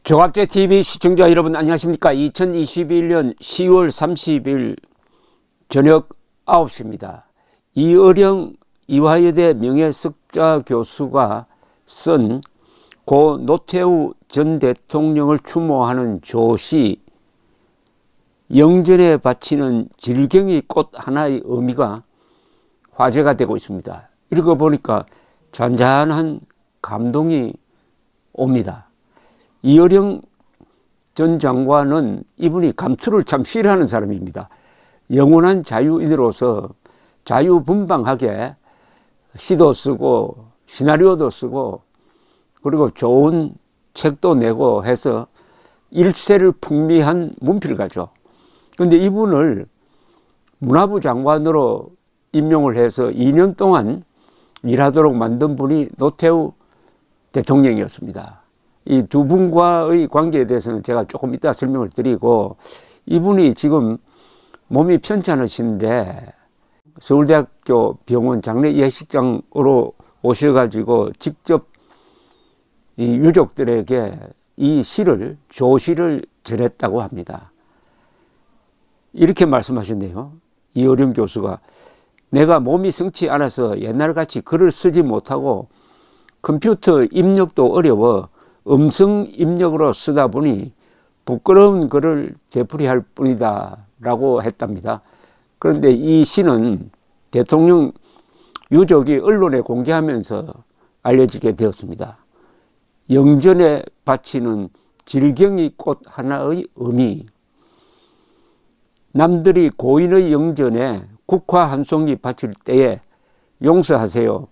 조갑제TV 시청자 여러분 안녕하십니까. 2021년 10월 30일 저녁 9시입니다. 이어령 이화여대 명예석좌 교수가 쓴 고 노태우 전 대통령을 추모하는 조시 영전에 바치는 질경의 꽃 하나의 의미가 화제가 되고 있습니다. 읽어보니까 잔잔한 감동이 옵니다. 이어령 전 장관은 이분이 감투를 참 싫어하는 사람입니다. 영원한 자유인으로서 자유분방하게 시도 쓰고 시나리오도 쓰고 그리고 좋은 책도 내고 해서 일세를 풍미한 문필가죠. 그런데 이분을 문화부 장관으로 임명을 해서 2년 동안 일하도록 만든 분이 노태우 대통령이었습니다. 이 두 분과의 관계에 대해서는 제가 조금 이따 설명을 드리고, 이분이 지금 몸이 편찮으신데 서울대학교 병원 장례 예식장으로 오셔가지고 직접 이 유족들에게 이 시를, 조시를 전했다고 합니다. 이렇게 말씀하셨네요. 이어령 교수가 내가 몸이 성치 않아서 옛날같이 글을 쓰지 못하고 컴퓨터 입력도 어려워 음성 입력으로 쓰다 보니 부끄러운 글을 되풀이할 뿐이다 라고 했답니다. 그런데 이 시는 대통령 유족이 언론에 공개하면서 알려지게 되었습니다. 영전에 바치는 질경의 꽃 하나의 의미. 남들이 고인의 영전에 국화 한 송이 바칠 때에 용서하세요.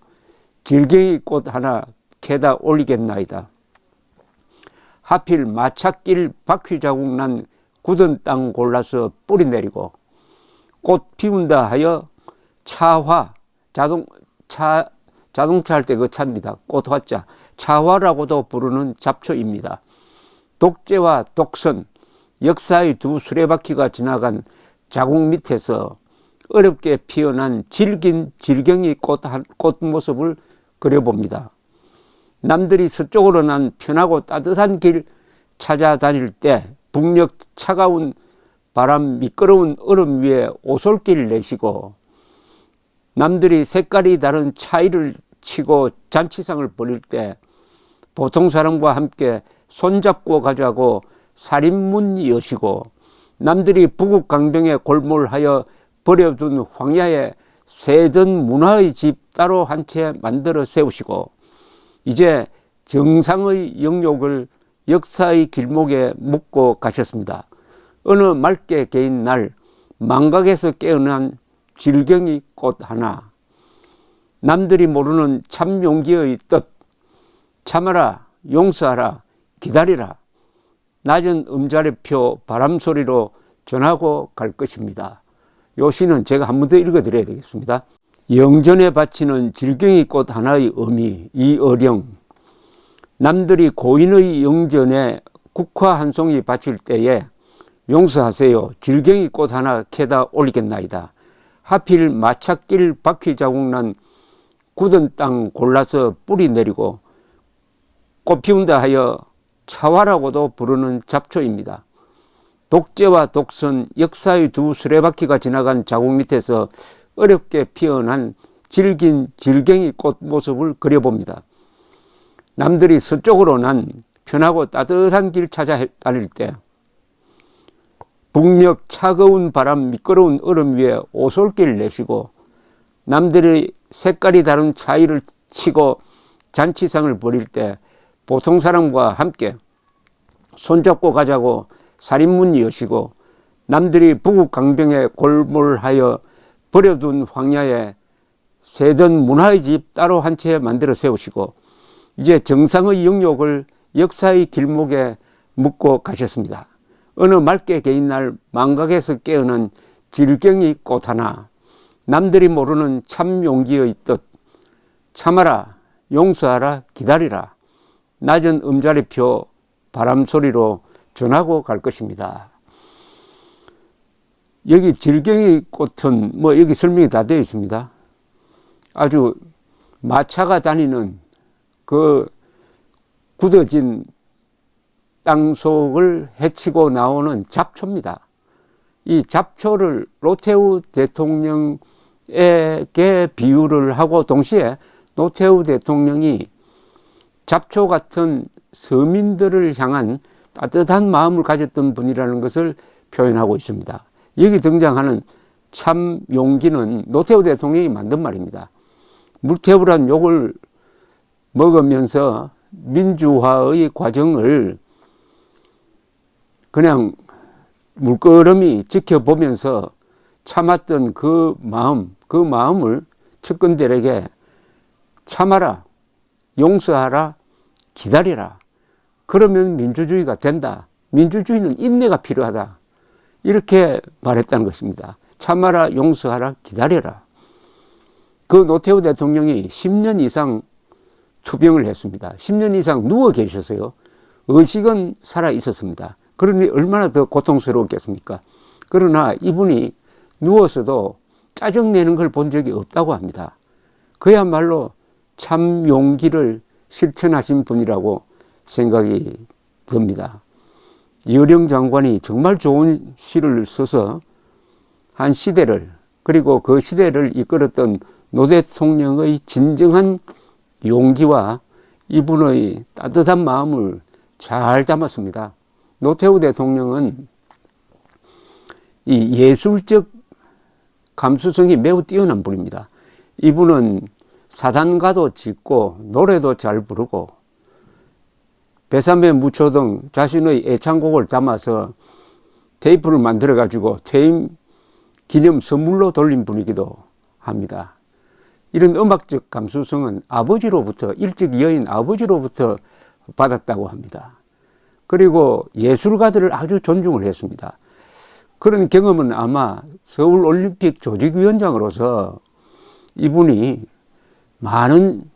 질경의 꽃 하나 캐다 올리겠나이다. 하필 마찻길 바퀴 자국 난 굳은 땅 골라서 뿌리 내리고 꽃 피운다 하여 차화, 자동차 할 때 그 차입니다. 꽃화자, 차화라고도 부르는 잡초입니다. 독재와 독선, 역사의 두 수레바퀴가 지나간 자국 밑에서 어렵게 피어난 질긴 질경의 꽃 모습을 그려봅니다. 남들이 서쪽으로 난 편하고 따뜻한 길 찾아다닐 때 북녘 차가운 바람 미끄러운 얼음 위에 오솔길 내시고, 남들이 색깔이 다른 차이를 치고 잔치상을 벌일 때 보통 사람과 함께 손잡고 가자고 살인문 여시고, 남들이 부국 강병에 골몰하여 버려둔 황야에 새든 문화의 집 따로 한 채 만들어 세우시고, 이제 정상의 영욕을 역사의 길목에 묻고 가셨습니다. 어느 맑게 개인 날 망각에서 깨어난 질경의 꽃 하나. 남들이 모르는 참 용기의 뜻. 참아라, 용서하라, 기다리라. 낮은 음자리표 바람소리로 전하고 갈 것입니다. 요 시는 제가 한 번 더 읽어드려야 되겠습니다. 영전에 바치는 질경의 꽃 하나의 의미. 이어령. 남들이 고인의 영전에 국화 한 송이 바칠 때에 용서하세요. 질경의 꽃 하나 캐다 올리겠나이다. 하필 마찻길 바퀴 자국 난 굳은 땅 골라서 뿌리 내리고 꽃 피운다 하여 차화라고도 부르는 잡초입니다. 독재와 독선, 역사의 두 수레바퀴가 지나간 자국 밑에서 어렵게 피어난 질긴 질경의 꽃 모습을 그려봅니다. 남들이 서쪽으로 난 편하고 따뜻한 길 찾아 다닐 때 북녘 차가운 바람 미끄러운 얼음 위에 오솔길 내시고, 남들이 색깔이 다른 차이를 치고 잔치상을 벌일 때 보통 사람과 함께 손잡고 가자고 살인문 여시고, 남들이 부국 강병에 골몰하여 버려둔 황야에 새든 문화의 집 따로 한 채 만들어 세우시고, 이제 정상의 영욕을 역사의 길목에 묻고 가셨습니다. 어느 맑게 개인 날 망각에서 깨어난 질경의 꽃 하나. 남들이 모르는 참 용기의 뜻. 참아라, 용서하라, 기다리라. 낮은 음자리표 바람소리로 전하고 갈 것입니다. 여기 질경의 꽃은 여기 설명이 다 되어 있습니다. 아주 마차가 다니는 그 굳어진 땅속을 헤치고 나오는 잡초입니다. 이 잡초를 노태우 대통령에게 비유를 하고 동시에 노태우 대통령이 잡초 같은 서민들을 향한 따뜻한 마음을 가졌던 분이라는 것을 표현하고 있습니다. 여기 등장하는 참 용기는 노태우 대통령이 만든 말입니다. 물태우란 욕을 먹으면서 민주화의 과정을 그냥 물끄러미 지켜보면서 참았던 그 마음을 측근들에게 참아라, 용서하라, 기다리라. 그러면 민주주의가 된다. 민주주의는 인내가 필요하다. 이렇게 말했다는 것입니다. 참아라, 용서하라, 기다려라. 그 노태우 대통령이 10년 이상 투병을 했습니다. 10년 이상 누워 계셨어요. 의식은 살아 있었습니다. 그러니 얼마나 더 고통스러웠겠습니까? 그러나 이분이 누워서도 짜증내는 걸 본 적이 없다고 합니다. 그야말로 참 용기를 실천하신 분이라고 생각이 듭니다. 이어령 장관이 정말 좋은 시를 써서 한 시대를, 그리고 그 시대를 이끌었던 노 대통령의 진정한 용기와 이분의 따뜻한 마음을 잘 담았습니다. 노태우 대통령은 이 예술적 감수성이 매우 뛰어난 분입니다. 이분은 사단가도 짓고 노래도 잘 부르고 배삼의 무초 등 자신의 애창곡을 담아서 테이프를 만들어 가지고 퇴임 기념 선물로 돌린 분이기도 합니다. 이런 음악적 감수성은 아버지로부터, 일찍 여인 아버지로부터 받았다고 합니다. 그리고 예술가들을 아주 존중을 했습니다. 그런 경험은 아마 서울올림픽 조직위원장으로서 이분이 많은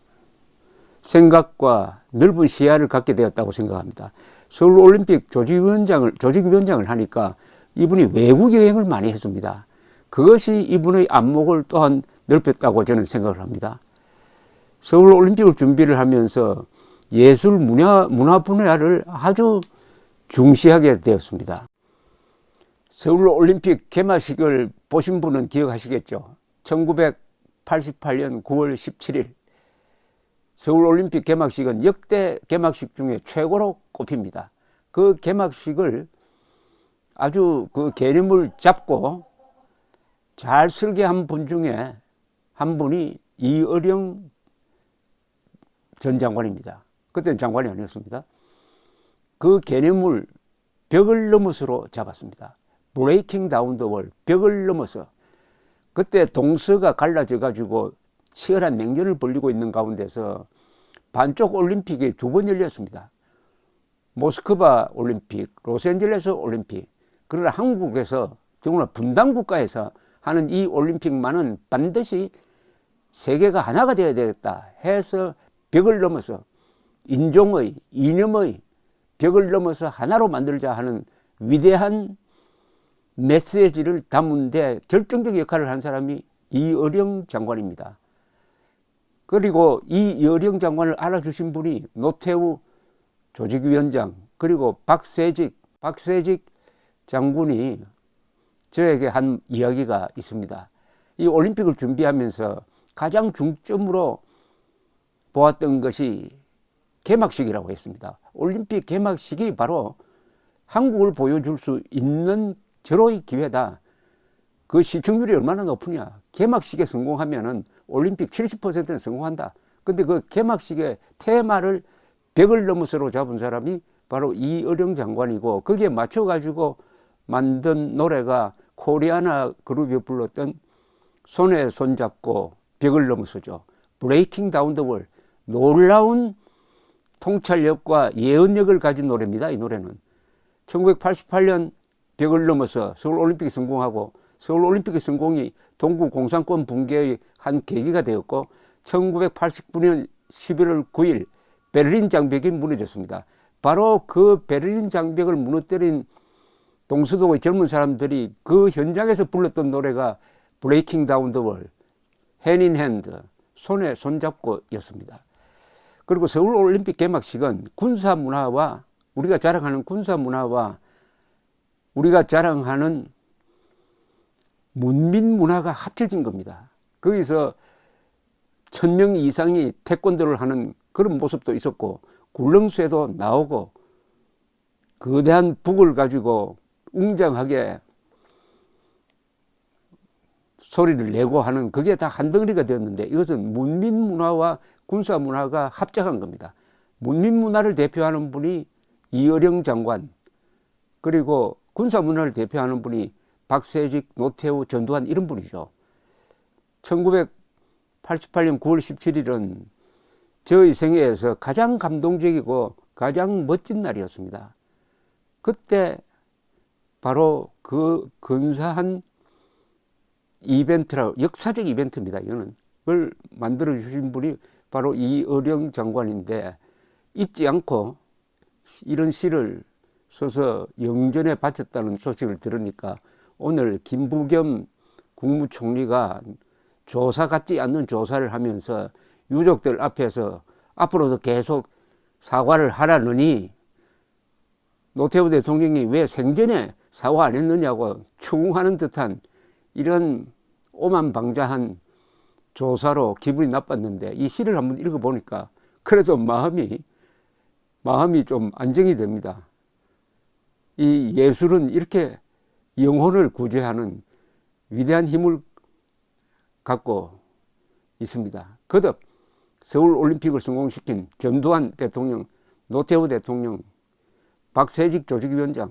생각과 넓은 시야를 갖게 되었다고 생각합니다. 서울올림픽 조직위원장을 하니까 이분이 외국 여행을 많이 했습니다. 그것이 이분의 안목을 또한 넓혔다고 저는 생각을 합니다. 서울올림픽을 준비를 하면서 예술 문화 분야를 아주 중시하게 되었습니다. 서울올림픽 개막식을 보신 분은 기억하시겠죠. 1988년 9월 17일 서울올림픽 개막식은 역대 개막식 중에 최고로 꼽힙니다. 그 개막식을 아주 그 개념을 잡고 잘 설계한 분 중에 한 분이 이어령 전 장관입니다. 그때는 장관이 아니었습니다. 그 개념을 벽을 넘어서로 잡았습니다. 브레이킹 다운 더 월, 벽을 넘어서. 그때 동서가 갈라져 가지고 치열한 냉전을 벌이고 있는 가운데서 반쪽 올림픽이 두 번 열렸습니다. 모스크바 올림픽, 로스앤젤레스 올림픽. 그러나 한국에서, 더구나 분단 국가에서 하는 이 올림픽만은 반드시 세계가 하나가 되어야 되겠다 해서 벽을 넘어서 인종의, 이념의 벽을 넘어서 하나로 만들자 하는 위대한 메시지를 담은 데 결정적 역할을 한 사람이 이어령 장관입니다. 그리고 이 이어령 장관을 알아주신 분이 노태우 조직위원장, 그리고 박세직 장군이 저에게 한 이야기가 있습니다. 이 올림픽을 준비하면서 가장 중점으로 보았던 것이 개막식이라고 했습니다. 올림픽 개막식이 바로 한국을 보여줄 수 있는 절호의 기회다. 그 시청률이 얼마나 높으냐. 개막식에 성공하면은 올림픽 70%는 성공한다. 근데 그 개막식의 테마를 벽을 넘어서로 잡은 사람이 바로 이어령 장관이고, 거기에 맞춰가지고 만든 노래가 코리아나 그룹이 불렀던 손에 손잡고 벽을 넘어서죠. 브레이킹 다운 더 월. 놀라운 통찰력과 예언력을 가진 노래입니다. 이 노래는 1988년 벽을 넘어서 서울올림픽이 성공하고, 서울올림픽의 성공이 동구 공산권 붕괴의 한 계기가 되었고, 1989년 11월 9일 베를린 장벽이 무너졌습니다. 바로 그 베를린 장벽을 무너뜨린 동서독의 젊은 사람들이 그 현장에서 불렀던 노래가 브레이킹 다운 더 월, hand in hand, 손에 손잡고 였습니다. 그리고 서울올림픽 개막식은 군사 문화와 우리가 자랑하는 군사 문화와 우리가 자랑하는 문민 문화가 합쳐진 겁니다. 거기서 1000명 이상이 태권도를 하는 그런 모습도 있었고, 굴렁쇠도 나오고, 거대한 북을 가지고 웅장하게 소리를 내고 하는, 그게 다 한 덩어리가 되었는데, 이것은 문민 문화와 군사 문화가 합작한 겁니다. 문민 문화를 대표하는 분이 이어령 장관, 그리고 군사 문화를 대표하는 분이 박세직, 노태우, 전두환, 이런 분이죠. 1988년 9월 17일은 저의 생애에서 가장 감동적이고 가장 멋진 날이었습니다. 그때 바로 그 근사한 이벤트라고, 역사적 이벤트입니다. 이거는 그걸 만들어 주신 분이 바로 이어령 장관인데, 잊지 않고 이런 시를 써서 영전에 바쳤다는 소식을 들으니까 오늘 김부겸 국무총리가 조사 같지 않는 조사를 하면서 유족들 앞에서 앞으로도 계속 사과를 하라느니, 노태우 대통령이 왜 생전에 사과 안 했느냐고 추궁하는 듯한 이런 오만방자한 조사로 기분이 나빴는데, 이 시를 한번 읽어보니까 그래도 마음이 좀 안정이 됩니다. 이 예술은 이렇게 영혼을 구제하는 위대한 힘을 갖고 있습니다. 거듭 서울올림픽을 성공시킨 전두환 대통령, 노태우 대통령, 박세직 조직위원장,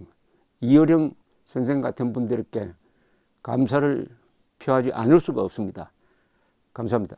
이어령 선생 같은 분들께 감사를 표하지 않을 수가 없습니다. 감사합니다.